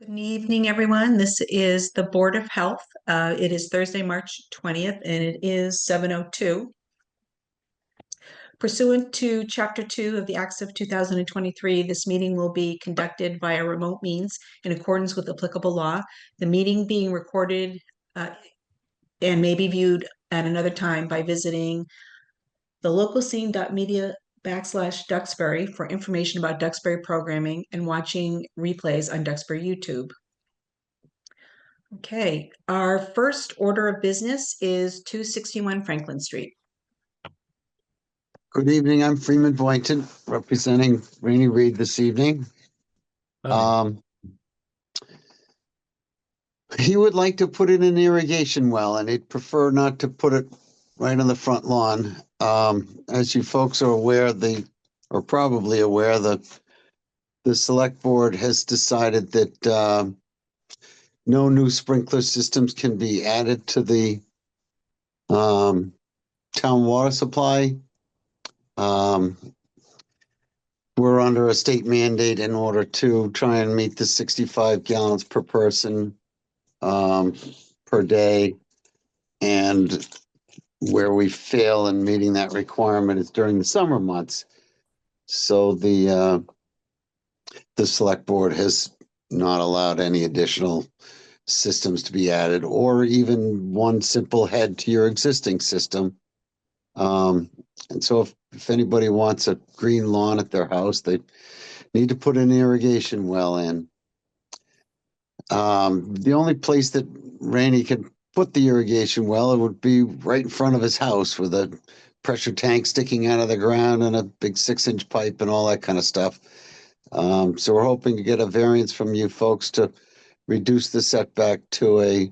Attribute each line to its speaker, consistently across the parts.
Speaker 1: Good evening, everyone. This is the Board of Health. It is Thursday, March 20th, and it is 7:02. Pursuant to Chapter 2 of the Acts of 2023, this meeting will be conducted via remote means in accordance with applicable law. The meeting being recorded and may be viewed at another time by visiting the localscene.media/Duxbury for information about Duxbury programming and watching replays on Duxbury YouTube. Okay, our first order of business is 261 Franklin Street.
Speaker 2: Good evening. I'm Freeman Boynton, representing Rainey Reed this evening. He would like to put in an irrigation well, and he'd prefer not to put it right on the front lawn. As you folks are aware, or probably aware, the select board has decided that no new sprinkler systems can be added to the town water supply. We're under a state mandate in order to try and meet the 65 gallons per person per day. And where we fail in meeting that requirement is during the summer months. So the select board has not allowed any additional systems to be added, or even one simple head to your existing system. And so if anybody wants a green lawn at their house, they need to put an irrigation well in. The only place that Rainey could put the irrigation well, it would be right in front of his house with a pressure tank sticking out of the ground and a big 6-inch pipe and all that kind of stuff. So we're hoping to get a variance from you folks to reduce the setback to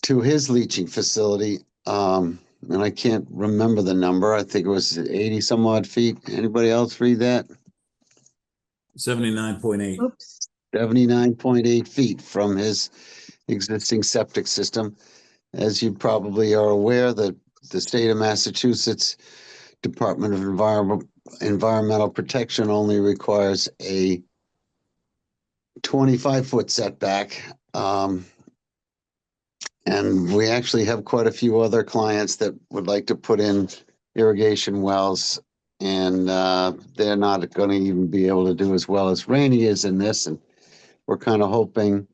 Speaker 2: his leaching facility. And I can't remember the number. I think it was 80 some odd feet. Anybody else read that?
Speaker 3: 79.8.
Speaker 1: Oops.
Speaker 2: 79.8 feet from his existing septic system. As you probably are aware, the state of Massachusetts Department of Environmental Protection only requires a 25-foot setback. And we actually have quite a few other clients that would like to put in irrigation wells, and they're not going to even be able to do as well as Rainey is in this. And we're kind of hoping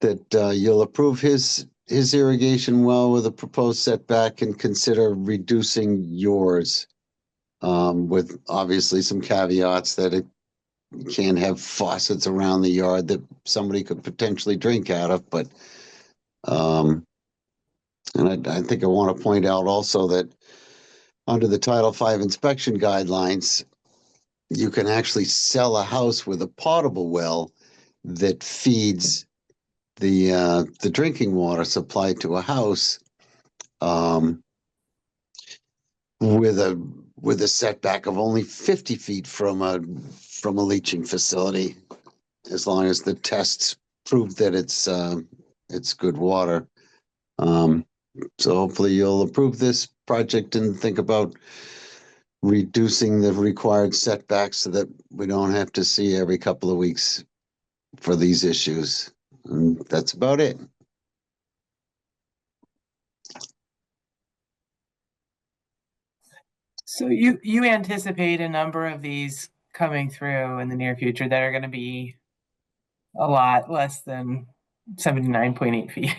Speaker 2: that you'll approve his irrigation well with a proposed setback and consider reducing yours, with obviously some caveats that it can't have faucets around the yard that somebody could potentially drink out of. But and I think I want to point out also that under the Title V inspection guidelines, you can actually sell a house with a potable well that feeds the drinking water supply to a house, with a setback of only 50 feet from a leaching facility, as long as the tests prove that it's good water. So hopefully you'll approve this project and think about reducing the required setbacks so that we don't have to see every couple of weeks for these issues. And that's about it.
Speaker 4: So you anticipate a number of these coming through in the near future that are going to be a lot less than 79.8 feet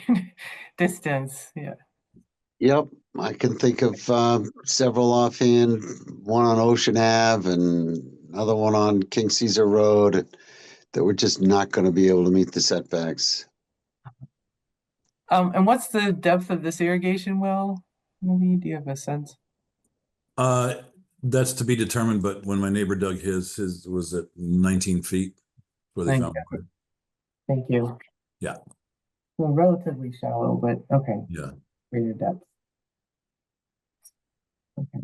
Speaker 4: distance. Yeah.
Speaker 2: Yep, I can think of several offhand, one on Ocean Ave and another one on King Caesar Road, that we're just not going to be able to meet the setbacks.
Speaker 4: And what's the depth of this irrigation well? Maybe, do you have a sense?
Speaker 3: That's to be determined, but when my neighbor dug his was at 19 feet where they
Speaker 4: Thank
Speaker 3: found
Speaker 4: you.
Speaker 3: it.
Speaker 4: Thank you.
Speaker 3: Yeah.
Speaker 4: Well, relatively shallow, but okay.
Speaker 3: Yeah.
Speaker 4: Greater depth. Okay.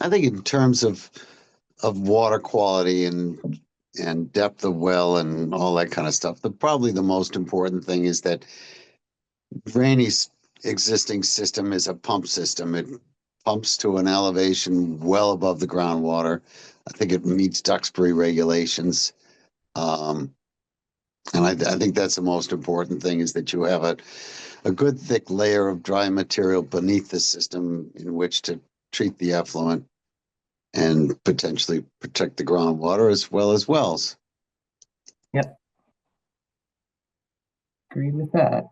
Speaker 2: I think in terms of water quality and depth of well and all that kind of stuff, probably the most important thing is that Rainey's existing system is a pump system. It pumps to an elevation well above the groundwater. I think it meets Duxbury regulations. And I think that's the most important thing, is that you have a good thick layer of dry material beneath the system in which to treat the effluent and potentially protect the groundwater as well as wells.
Speaker 4: Yep. Agreed with that.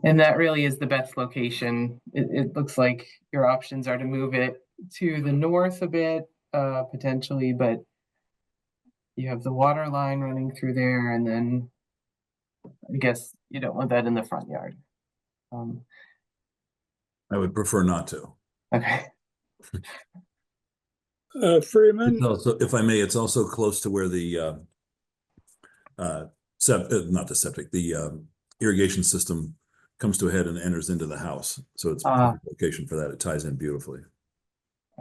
Speaker 4: And that really is the best location. It looks like your options are to move it to the north a bit, potentially, but you have the water line running through there, and then I guess you don't want that in the front yard.
Speaker 3: I would prefer not to.
Speaker 4: Okay.
Speaker 5: Freeman,
Speaker 3: It's also, if I may, it's also close to where the not the septic, the irrigation system comes to a head and enters into the house. So it's a perfect location for that. It ties in beautifully.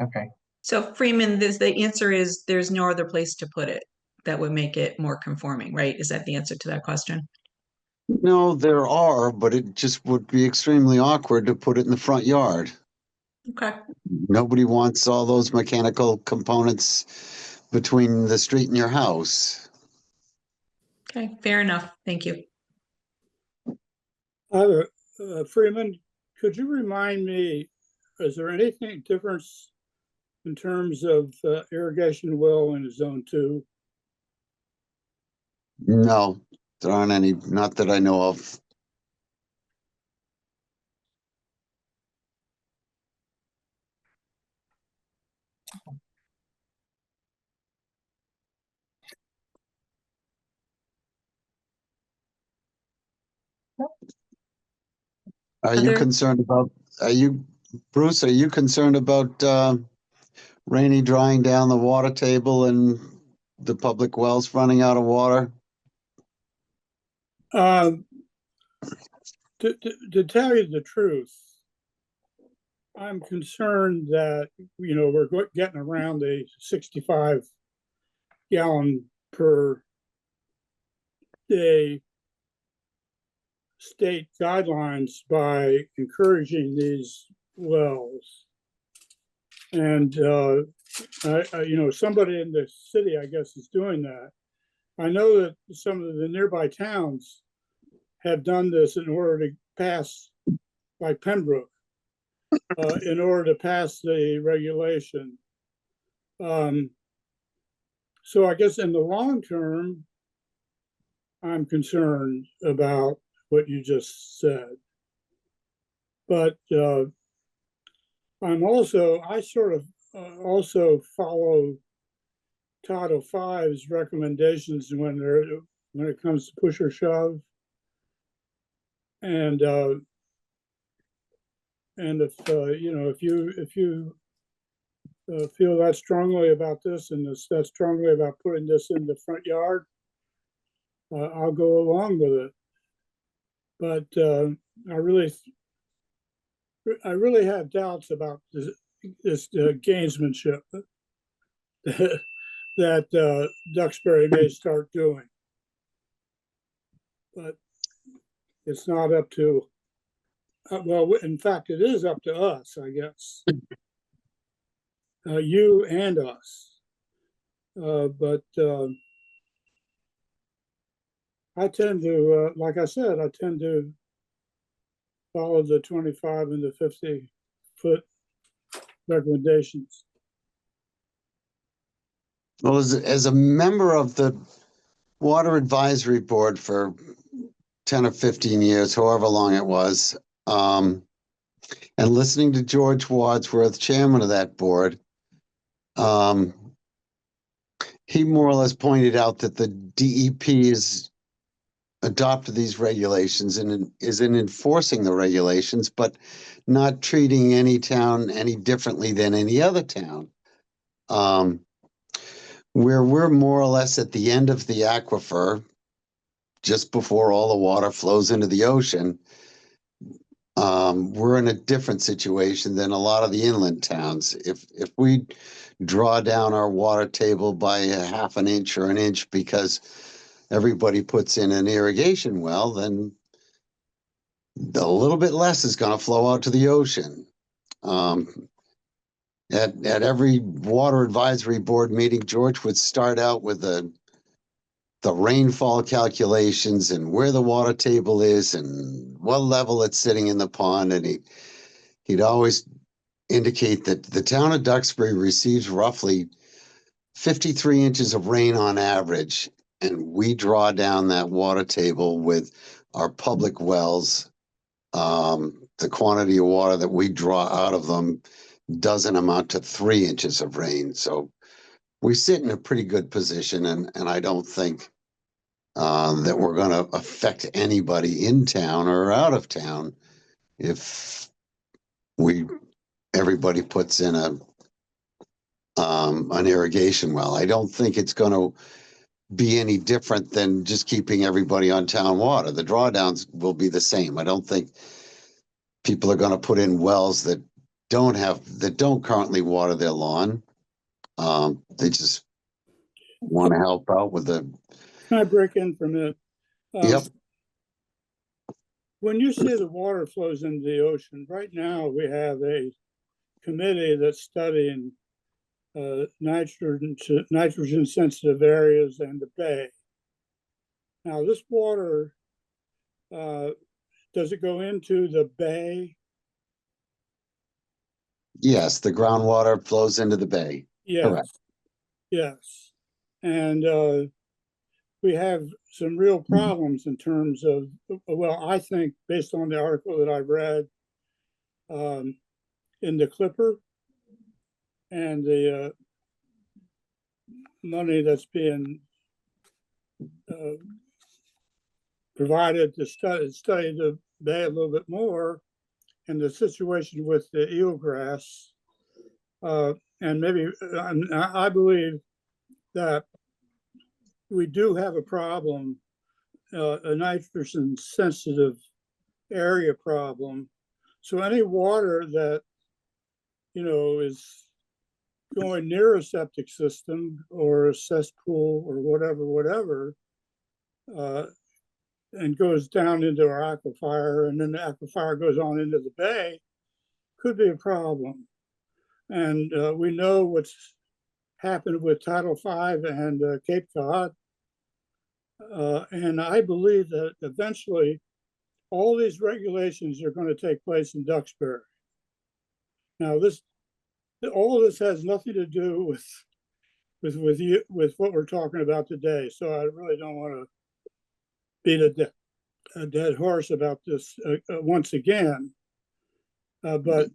Speaker 4: Okay.
Speaker 1: So Freeman, the answer is there's no other place to put it that would make it more conforming, right? Is that the answer to that question?
Speaker 2: No, there are, but it just would be extremely awkward to put it in the front yard.
Speaker 1: Okay.
Speaker 2: Nobody wants all those mechanical components between the street and your house.
Speaker 1: Okay, fair enough. Thank you.
Speaker 5: Freeman, could you remind me, is there anything difference in terms of irrigation well in zone 2?
Speaker 2: No, there aren't any, not that I know of. Are you
Speaker 1: Other-
Speaker 2: concerned about, Bruce, are you concerned about Rainy drying down the water table and the public wells running out of water?
Speaker 5: To tell you the truth, I'm concerned that, we're getting around the 65 gallon per day state guidelines by encouraging these wells. And, somebody in the city, I guess, is doing that. I know that some of the nearby towns have done this in order to pass, like Pembroke, in order to pass the regulation. So I guess in the long term, I'm concerned about what you just said. But I sort of also follow Title V's recommendations when it comes to push or shove. And if you feel that strongly about this and that strongly about putting this in the front yard, I'll go along with it. But I really have doubts about this gamesmanship that Duxbury may start doing. But it's not up to, well, in fact, it is up to us, I guess. You and us. But I tend to, like I said, I tend to follow the 25 and the 50-foot recommendations.
Speaker 2: Well, as a member of the Water Advisory Board for 10 or 15 years, however long it was, and listening to George Wadsworth, chairman of that board, he more or less pointed out that the DEP has adopted these regulations and is in enforcing the regulations, but not treating any town any differently than any other town. Where we're more or less at the end of the aquifer, just before all the water flows into the ocean, we're in a different situation than a lot of the inland towns. If we draw down our water table by a half an inch or an inch because everybody puts in an irrigation well, then a little bit less is going to flow out to the ocean. At every water advisory board meeting, George would start out with the rainfall calculations and where the water table is and what level it's sitting in the pond. And he'd always indicate that the town of Duxbury receives roughly 53 inches of rain on average. And we draw down that water table with our public wells. The quantity of water that we draw out of them doesn't amount to 3 inches of rain. So we sit in a pretty good position, and I don't think that we're going to affect anybody in town or out of town if everybody puts in an irrigation well. I don't think it's going to be any different than just keeping everybody on town water. The drawdowns will be the same. I don't think people are going to put in wells that don't currently water their lawn. They just want to help out with the.
Speaker 5: Can I break in for a minute?
Speaker 2: Yep.
Speaker 5: When you say the water flows into the ocean, right now we have a committee that's studying nitrogen sensitive areas and the bay. Now this water, does it go into the bay?
Speaker 2: Yes, the groundwater flows into the bay.
Speaker 5: Yes.
Speaker 2: Correct.
Speaker 5: Yes. And we have some real problems in terms of, well, I think based on the article that I've read, in the Clipper and the money that's being provided to study the bay a little bit more, and the situation with the eelgrass, and maybe I believe that we do have a problem, a nitrogen sensitive area problem. So any water that, you know, is going near a septic system or a cesspool or whatever, and goes down into our aquifer, and then the aquifer goes on into the bay, could be a problem. And we know what's happened with Title V and Cape Cod. And I believe that eventually all these regulations are going to take place in Duxbury. Now, all of this has nothing to do with what we're talking about today. So I really don't want to beat a dead horse about this once again. But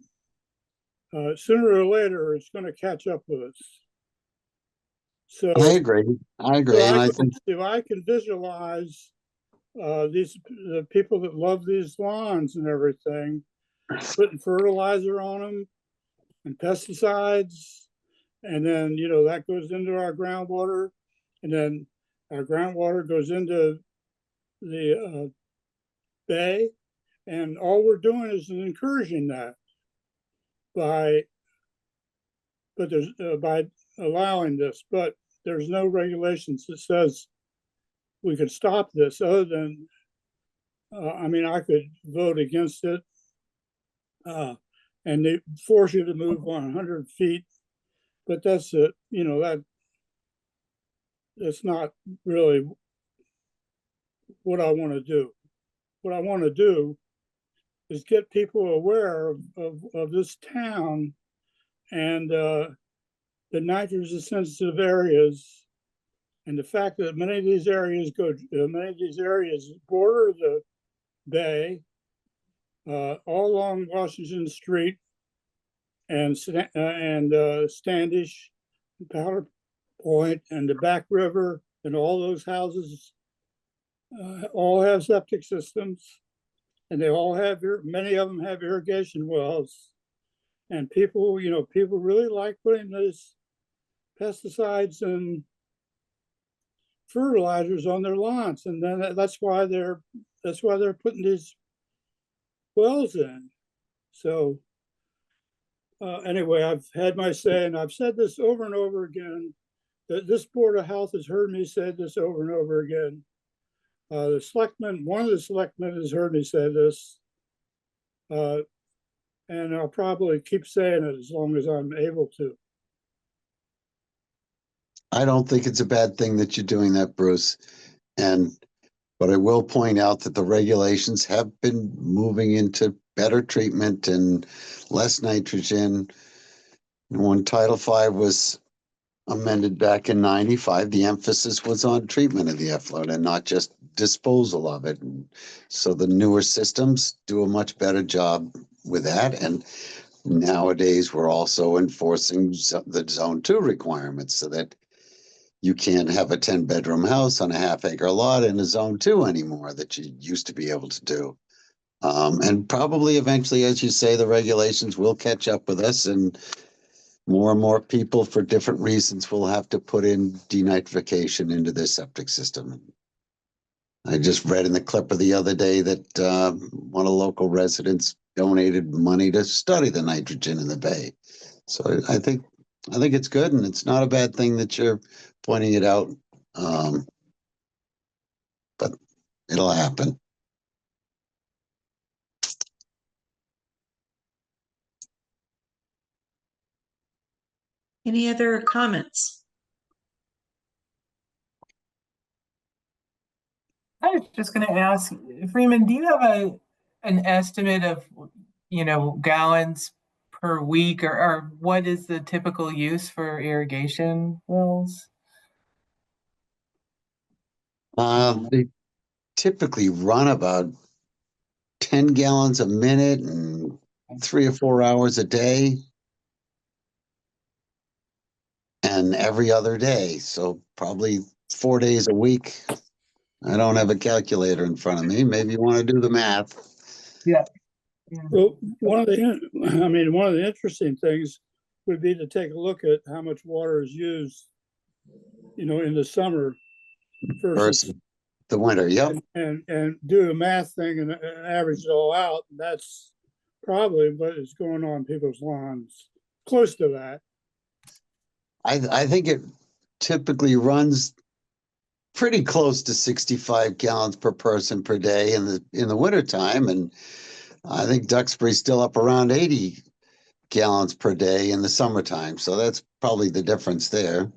Speaker 5: sooner or later, it's going to catch up with us. So
Speaker 2: I agree. And I think
Speaker 5: if I can visualize the people that love these lawns and everything, putting fertilizer on them and pesticides, and then, you know, that goes into our groundwater, and then our groundwater goes into the bay, and all we're doing is encouraging that by allowing this. But there's no regulations that says we could stop this, other than I mean, I could vote against it, and they force you to move 100 feet, but that's it. You know, that's not really what I want to do. What I want to do is get people aware of this town and the nitrogen sensitive areas, and the fact that many of these areas border the bay, all along Washington Street and Standish, Powder Point, and the Back River, and all those houses all have septic systems, and they all have, many of them have irrigation wells. And people, you know, people really like putting those pesticides and fertilizers on their lawns, and then that's why they're putting these wells in. So anyway, I've had my say, and I've said this over and over again, that this Board of Health has heard me say this over and over again. One of the selectmen has heard me say this. and I'll probably keep saying it as long as I'm able to.
Speaker 2: I don't think it's a bad thing that you're doing that, Bruce. But I will point out that the regulations have been moving into better treatment and less nitrogen. When Title V was amended back in 95, the emphasis was on treatment of the effluent and not just disposal of it. And so the newer systems do a much better job with that. And nowadays, we're also enforcing the Zone 2 requirements so that you can't have a 10-bedroom house on a half-acre lot in a Zone 2 anymore that you used to be able to do. And probably eventually, as you say, the regulations will catch up with us, and more people for different reasons will have to put in denitrification into their septic system. I just read in the clipper the other day that one of the local residents donated money to study the nitrogen in the bay. So I think it's good, and it's not a bad thing that you're pointing it out. But it'll happen.
Speaker 1: Any other comments?
Speaker 4: I was just going to ask, Freeman, do you have an estimate of, gallons per week, or what is the typical use for irrigation wells?
Speaker 2: They typically run about 10 gallons a minute and 3 or 4 hours a day. And every other day. So probably 4 days a week. I don't have a calculator in front of me. Maybe you want to do the math.
Speaker 4: Yeah.
Speaker 5: Well, one of the interesting things would be to take a look at how much water is used, in the summer versus
Speaker 2: the winter. Yep.
Speaker 5: and do a math thing and average it all out. That's probably what is going on people's lawns, close to that.
Speaker 2: I think it typically runs pretty close to 65 gallons per person per day in the wintertime. And I think Duxbury's still up around 80 gallons per day in the summertime. So that's probably the difference there.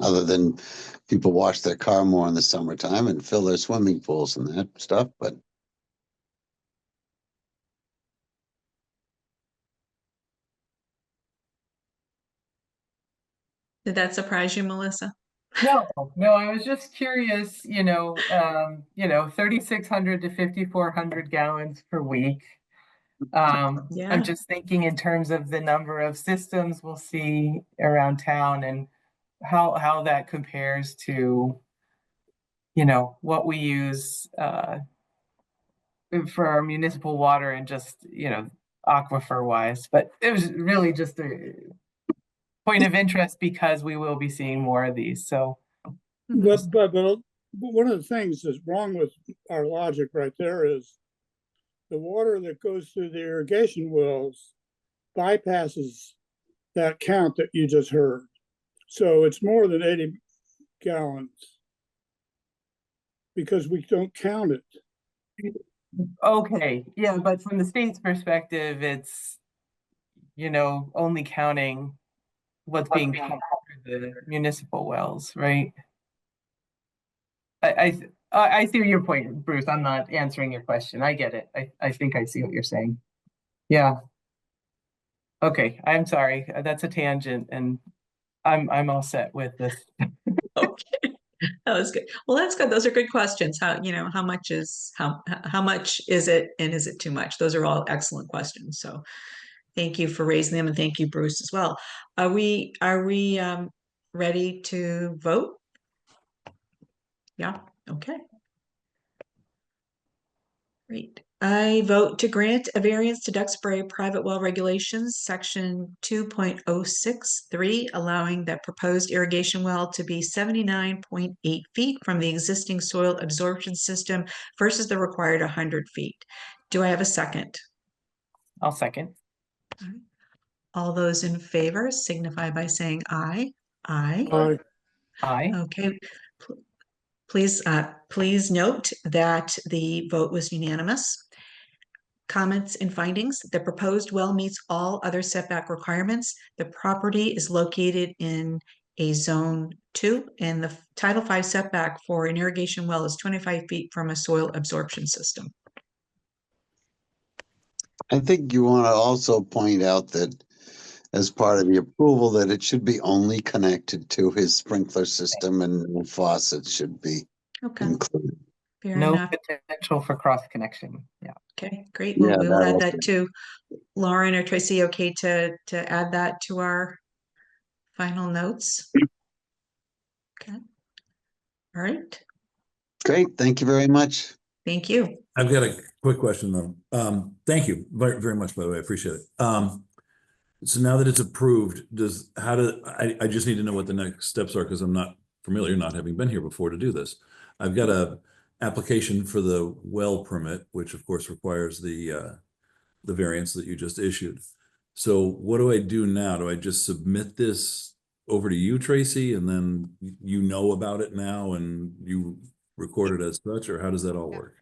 Speaker 2: Other than people wash their car more in the summertime and fill their swimming pools and that stuff. But
Speaker 1: Did that surprise you, Melissa?
Speaker 4: No, I was just curious, 3,600 to 5,400 gallons per week.
Speaker 1: Yeah.
Speaker 4: I'm just thinking in terms of the number of systems we'll see around town and how that compares to, what we use for our municipal water and just, aquifer wise. But it was really just a point of interest because we will be seeing more of these. So,
Speaker 5: But one of the things that's wrong with our logic right there is the water that goes through the irrigation wells bypasses that count that you just heard. So it's more than 80 gallons because we don't count it.
Speaker 4: okay, yeah, but from the state's perspective, it's, only counting what's being pumped through the municipal wells, right? I see your point, Bruce. I'm not answering your question. I get it. I think I see what you're saying. Yeah. Okay, I'm sorry. That's a tangent, and I'm all set with this.
Speaker 1: Okay. That was good. Well, that's good. Those are good questions. How much is it, and is it too much? Those are all excellent questions. So thank you for raising them, and thank you, Bruce, as well. Are we ready to vote? Yeah. Okay. Great. I vote to grant a variance to Duxbury Private Well Regulations, Section 2.063, allowing that proposed irrigation well to be 79.8 feet from the existing soil absorption system versus the required 100 feet. Do I have a second?
Speaker 4: I'll second.
Speaker 1: All those in favor signify by saying aye. Aye.
Speaker 4: Aye.
Speaker 1: Okay. Please note that the vote was unanimous. comments and findings. The proposed well meets all other setback requirements. The property is located in a zone 2, and the Title 5 setback for an irrigation well is 25 feet from a soil absorption system.
Speaker 2: I think you want to also point out that as part of the approval, that it should be only connected to his sprinkler system and no faucets should be
Speaker 1: Okay,
Speaker 2: included.
Speaker 1: fair
Speaker 4: No
Speaker 1: enough.
Speaker 4: potential for cross connection. Yeah.
Speaker 1: Okay, great.
Speaker 2: Yeah,
Speaker 1: Well, we'll
Speaker 2: that
Speaker 1: add
Speaker 2: also-
Speaker 1: that to Lauren or Tracy. Okay, to add that to our final notes. Okay. All right.
Speaker 2: Great, thank you very much.
Speaker 1: Thank you.
Speaker 3: I've got a quick question though. Thank you very, very much, by the way. I appreciate it. So now that it's approved, I just need to know what the next steps are because I'm not familiar, not having been here before to do this. I've got a application for the well permit, which of course requires the variance that you just issued. So what do I do now? Do I just submit this over to you, Tracy, and then you know about it now and you record it as such, or how does that all work?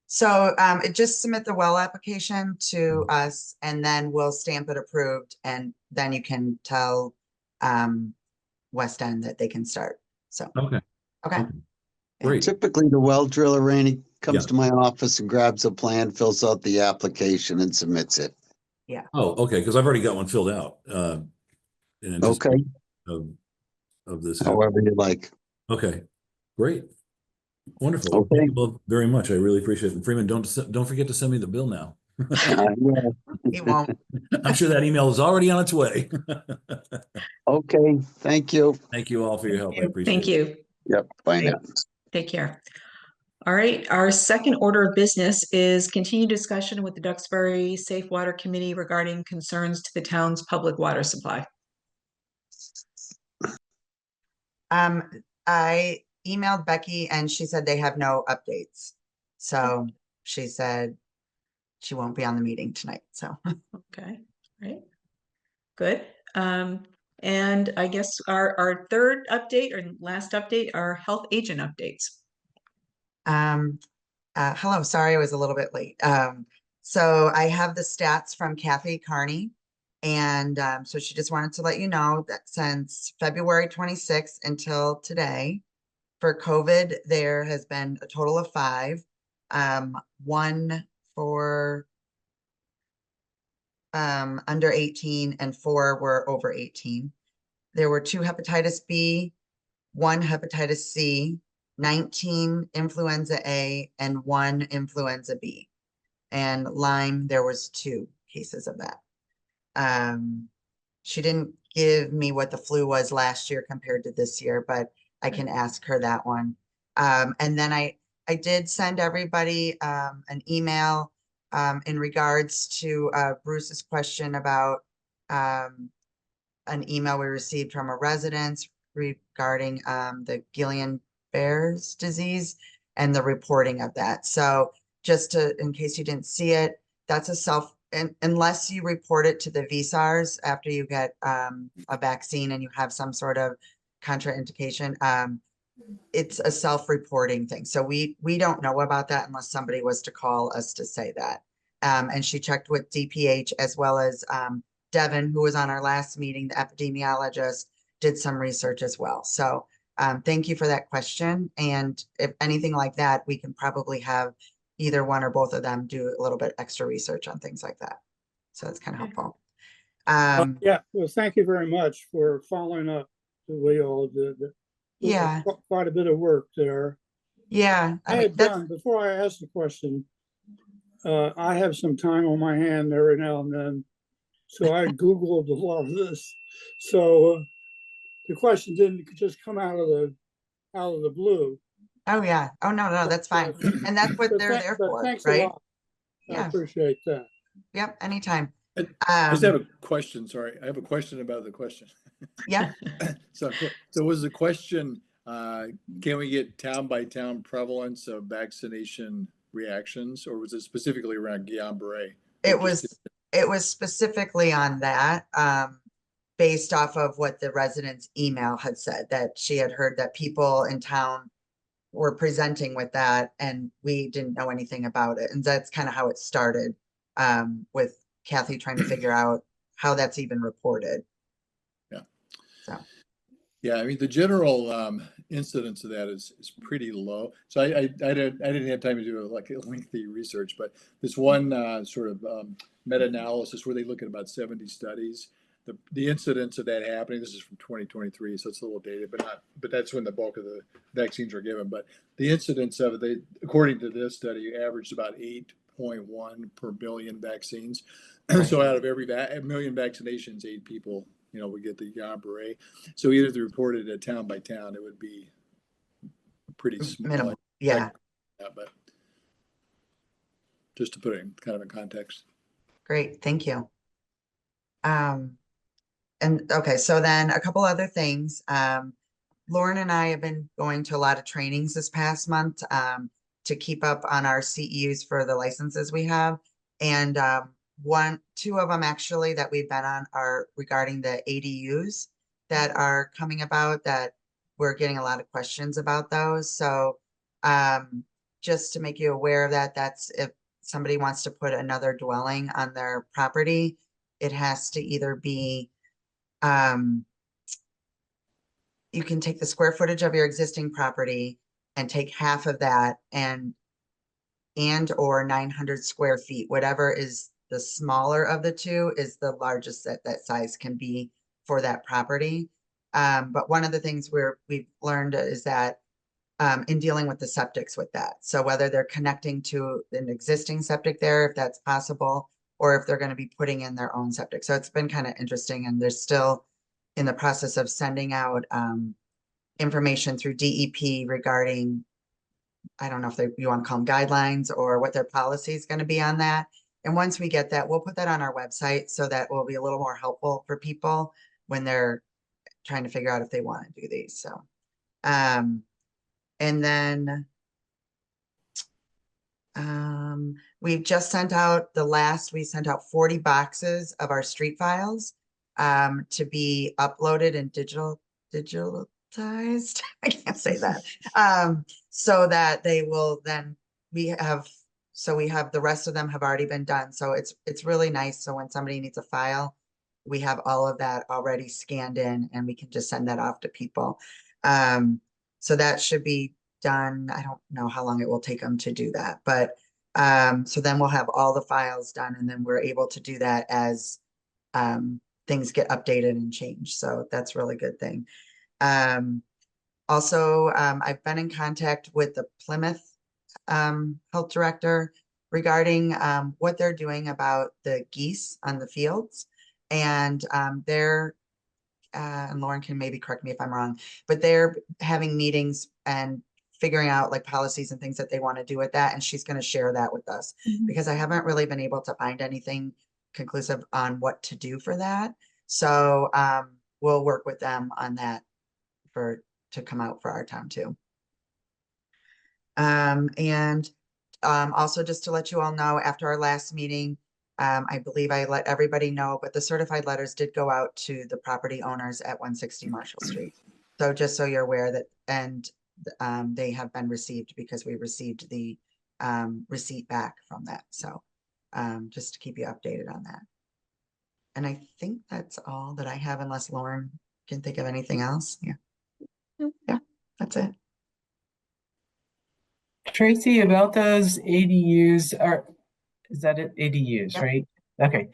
Speaker 6: So just submit the well application to us and then we'll stamp it approved and then you can tell West End that they can start. So,
Speaker 3: Okay.
Speaker 6: okay.
Speaker 3: Okay. Great.
Speaker 2: Typically, the well driller, Randy, comes
Speaker 3: Yeah.
Speaker 2: to my office and grabs a plan, fills out the application and submits it.
Speaker 3: Oh, okay, because I've already got one filled out. In
Speaker 2: Okay,
Speaker 3: anticipation of this. happening.
Speaker 2: however you like.
Speaker 3: Okay, great. Wonderful. Well,
Speaker 2: Okay.
Speaker 3: thank you both very much. I really appreciate it. And Freeman, don't forget to send me the bill now.
Speaker 2: I will.
Speaker 6: He won't.
Speaker 3: I'm sure that email is already on its way.
Speaker 2: Okay, thank you.
Speaker 3: Thank you all for your help. I
Speaker 4: you.
Speaker 3: appreciate
Speaker 1: Thank
Speaker 3: it.
Speaker 1: you.
Speaker 2: Yep, bye now.
Speaker 1: Take care. All right, our second order of business is continued discussion with the Duxbury Safe Water Committee regarding concerns to the town's public water supply.
Speaker 6: I emailed Becky and she said they have no updates. So she said she won't be on the meeting tonight. So
Speaker 1: Okay, right. Good. And I guess our third update or last update are health agent updates.
Speaker 6: hello, sorry I was a little bit late. So I have the stats from Kathy Carney. And so she just wanted to let you know that since February 26th until today, for COVID, there has been a total of 5. 1 for under 18 and 4 were over 18. There were 2 hepatitis B, 1 hepatitis C, 19 influenza A, and 1 influenza B. And Lyme, there was 2 cases of that. She didn't give me what the flu was last year compared to this year, but I can ask her that one. And then I did send everybody an email in regards to Bruce's question about an email we received from a resident regarding the Guillain-Barre's disease and the reporting of that. So just to, in case you didn't see it, that's a unless you report it to the VSARs after you get a vaccine and you have some sort of contraindication, it's a self-reporting thing. So we don't know about that unless somebody was to call us to say that. And she checked with DPH as well as Devin, who was on our last meeting, the epidemiologist, did some research as well. So thank you for that question. And if anything like that, we can probably have either one or both of them do a little bit extra research on things like that. So that's kind of helpful.
Speaker 5: Yeah, well, thank you very much for following up the way you all did.
Speaker 6: Yeah.
Speaker 5: Quite a bit of work there.
Speaker 6: Yeah.
Speaker 5: I had done, before I asked the question, I have some time on my hand every now and then. So I Googled a lot of this. So the question didn't just come out of the blue.
Speaker 6: Oh yeah. Oh no, that's fine. And that's what they're there for,
Speaker 5: Thanks a
Speaker 6: right?
Speaker 5: lot. I
Speaker 6: Yeah.
Speaker 5: appreciate that.
Speaker 6: Yep. Anytime.
Speaker 7: I just have a question, sorry. I have a question about the question.
Speaker 6: Yeah.
Speaker 7: So was the question, can we get town by town prevalence of vaccination reactions, or was it specifically around Guillain-Barré?
Speaker 6: It was specifically on that, based off of what the resident's email had said, that she had heard that people in town were presenting with that and we didn't know anything about it. And that's kind of how it started. with Kathy trying to figure out how that's even reported.
Speaker 7: Yeah.
Speaker 6: So,
Speaker 7: Yeah, I mean, the general incidence of that is pretty low. So I didn't have time to do like a lengthy research, but this one sort of meta-analysis where they look at about 70 studies, the incidence of that happening, this is from 2023, so it's a little dated, but that's when the bulk of the vaccines were given. But the incidence of it, according to this study, averaged about 8.1 per billion vaccines. So out of every million vaccinations, 8 people, would get the Guillain-Barré. So either if they reported it town by town, it would be pretty small.
Speaker 6: minimal. Yeah.
Speaker 7: Yeah, but just to put it in kind of in context.
Speaker 6: Great. Thank you. And okay, so then a couple other things. Lauren and I have been going to a lot of trainings this past month to keep up on our CEUs for the licenses we have. And two of them actually that we've been on are regarding the ADUs that are coming about, that we're getting a lot of questions about those. So just to make you aware of that, that's if somebody wants to put another dwelling on their property, it has to either be you can take the square footage of your existing property and take half of that and or 900 square feet, whatever is the smaller of the two is the largest that size can be for that property. But one of the things we've learned is that in dealing with the septics with that. So whether they're connecting to an existing septic there, if that's possible, or if they're going to be putting in their own septic. So it's been kind of interesting, and they're still in the process of sending out information through DEP regarding, I don't know if you want to call them guidelines or what their policy is going to be on that. And once we get that, we'll put that on our website so that will be a little more helpful for people when they're trying to figure out if they want to do these. So, and then we've just sent out we sent out 40 boxes of our street files to be uploaded and digitalized. I can't say that. So that they will then, we have the rest of them have already been done. So it's really nice. So when somebody needs a file, we have all of that already scanned in and we can just send that off to people. So that should be done. I don't know how long it will take them to do that, but so then we'll have all the files done, and then we're able to do that as things get updated and changed. So that's a really good thing. Also, I've been in contact with the Plymouth health director regarding what they're doing about the geese on the fields. And and Lauren can maybe correct me if I'm wrong, but they're having meetings and figuring out like policies and things that they want to do with that. And she's going to share that with us because I haven't really been able to find anything conclusive on what to do for that. So we'll work with them on that to come out for our town too. And also just to let you all know, after our last meeting, I believe I let everybody know, but the certified letters did go out to the property owners at 160 Marshall Street. So just so you're aware that, and they have been received because we received the receipt back from that. So just to keep you updated on that. And I think that's all that I have, unless Lauren can think of anything else. Yeah. Yeah, that's it.
Speaker 4: Tracy, about those ADUs is that it? ADUs,
Speaker 6: Yep.
Speaker 4: right? Okay.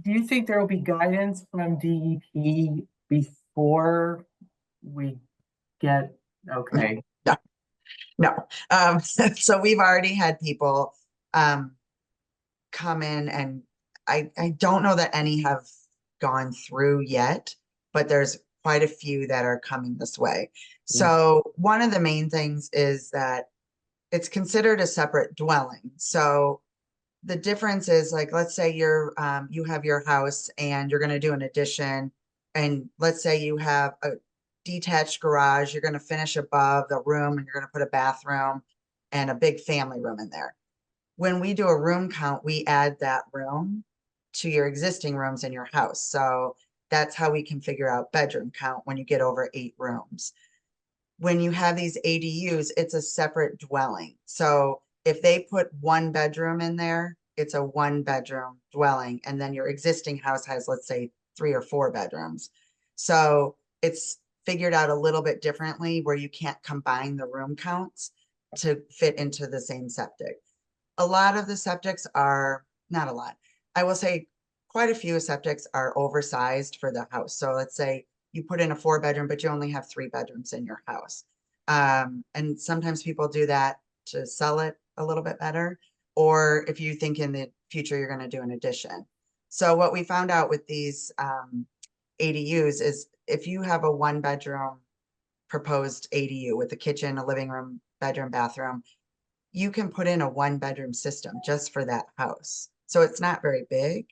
Speaker 4: Do you think there will be guidance from DEP before we get, okay.
Speaker 6: No. So we've already had people come in, and I don't know that any have gone through yet, but there's quite a few that are coming this way. So one of the main things is that it's considered a separate dwelling. So the difference is, like, let's say you have your house and you're going to do an addition, and let's say you have a detached garage, you're going to finish above the room and you're going to put a bathroom and a big family room in there. When we do a room count, we add that room to your existing rooms in your house. So that's how we can figure out bedroom count when you get over 8 rooms. When you have these ADUs, it's a separate dwelling. So if they put one bedroom in there, it's a one bedroom dwelling. And then your existing house has, let's say, 3 or 4 bedrooms. So it's figured out a little bit differently where you can't combine the room counts to fit into the same septic. A lot of the septics are, not a lot, I will say quite a few septics are oversized for the house. So let's say you put in a 4 bedroom, but you only have 3 bedrooms in your house. And sometimes people do that to sell it a little bit better, or if you think in the future you're going to do an addition. So what we found out with these ADUs is if you have a 1 bedroom proposed ADU with a kitchen, a living room, bedroom, bathroom, you can put in a 1 bedroom system just for that house. So it's not very big.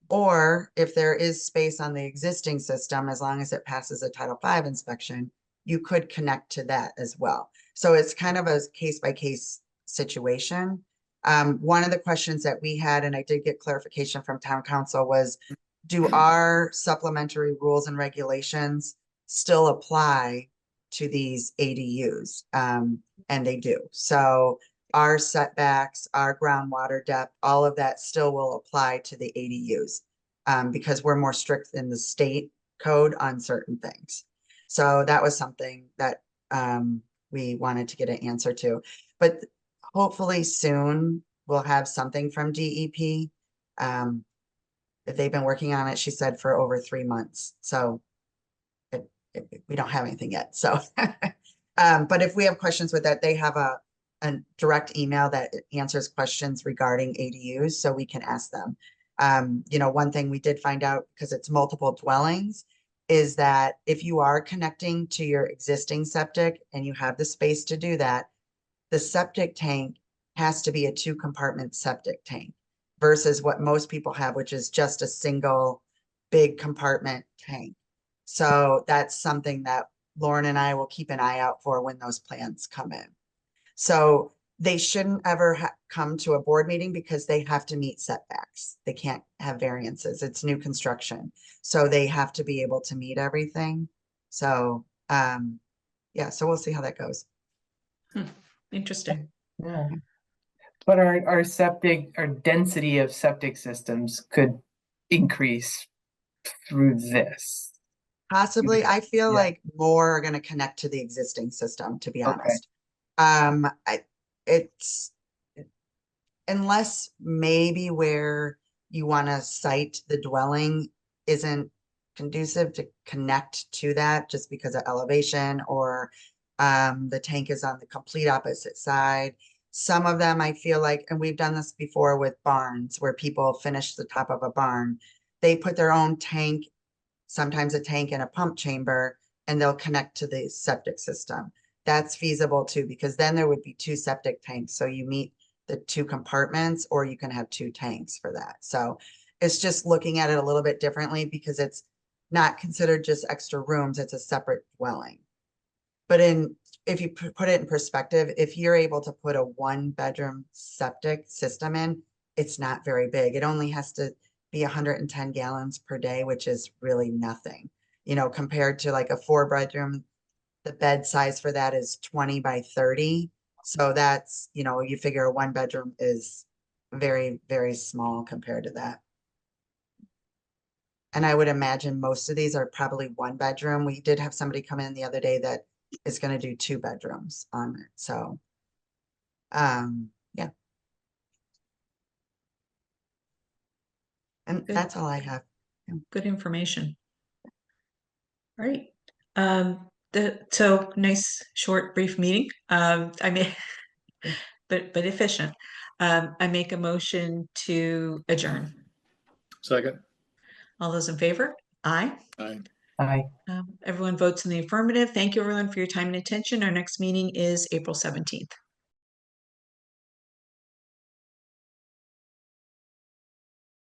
Speaker 6: Or if there is space on the existing system, as long as it passes a Title V inspection, you could connect to that as well. So it's kind of a case by case situation. One of the questions that we had, and I did get clarification from town council, was do our supplementary rules and regulations still apply to these ADUs? And they do. So our setbacks, our groundwater depth, all of that still will apply to the ADUs because we're more strict in the state code on certain things. So that was something that we wanted to get an answer to. But hopefully soon we'll have something from DEP. They've been working on it, she said, for over 3 months. So we don't have anything yet. So, but if we have questions with that, they have a direct email that answers questions regarding ADUs, so we can ask them. You know, one thing we did find out, because it's multiple dwellings, is that if you are connecting to your existing septic and you have the space to do that, the septic tank has to be a 2-compartment septic tank versus what most people have, which is just a single big compartment tank. So that's something that Lauren and I will keep an eye out for when those plans come in. So they shouldn't ever come to a board meeting because they have to meet setbacks. They can't have variances. It's new construction. So they have to be able to meet everything. So, yeah, so we'll see how that goes.
Speaker 1: Interesting.
Speaker 4: Yeah. But our density of septic systems could increase through this.
Speaker 6: Possibly, I feel
Speaker 4: Yeah.
Speaker 6: like more are going to connect to the existing system, to be
Speaker 4: Okay.
Speaker 6: honest. It's unless maybe where you want to site the dwelling isn't conducive to connect to that just because of elevation, or the tank is on the complete opposite side. Some of them I feel like, and we've done this before with barns where people finish the top of a barn, they put their own tank, sometimes a tank and a pump chamber, and they'll connect to the septic system. That's feasible too, because then there would be 2 septic tanks. So you meet the 2 compartments, or you can have 2 tanks for that. So it's just looking at it a little bit differently because it's not considered just extra rooms, it's a separate dwelling. But if you put it in perspective, if you're able to put a 1 bedroom septic system in, it's not very big. It only has to be 110 gallons per day, which is really nothing, you know, compared to like a 4 bedroom, the bed size for that is 20 by 30. So that's, you know, you figure a 1 bedroom is very, very small compared to that. And I would imagine most of these are probably 1 bedroom. We did have somebody come in the other day that is going to do 2 bedrooms on it. So, yeah. And
Speaker 1: Good.
Speaker 6: that's all I have.
Speaker 1: Good information. All right. So nice, short, brief meeting. I mean, but efficient. I make a motion to adjourn.
Speaker 7: Second.
Speaker 1: All those in favor? Aye.
Speaker 7: Aye.
Speaker 4: Aye.
Speaker 1: Everyone votes in the affirmative. Thank you everyone for your time and attention. Our next meeting is April 17th.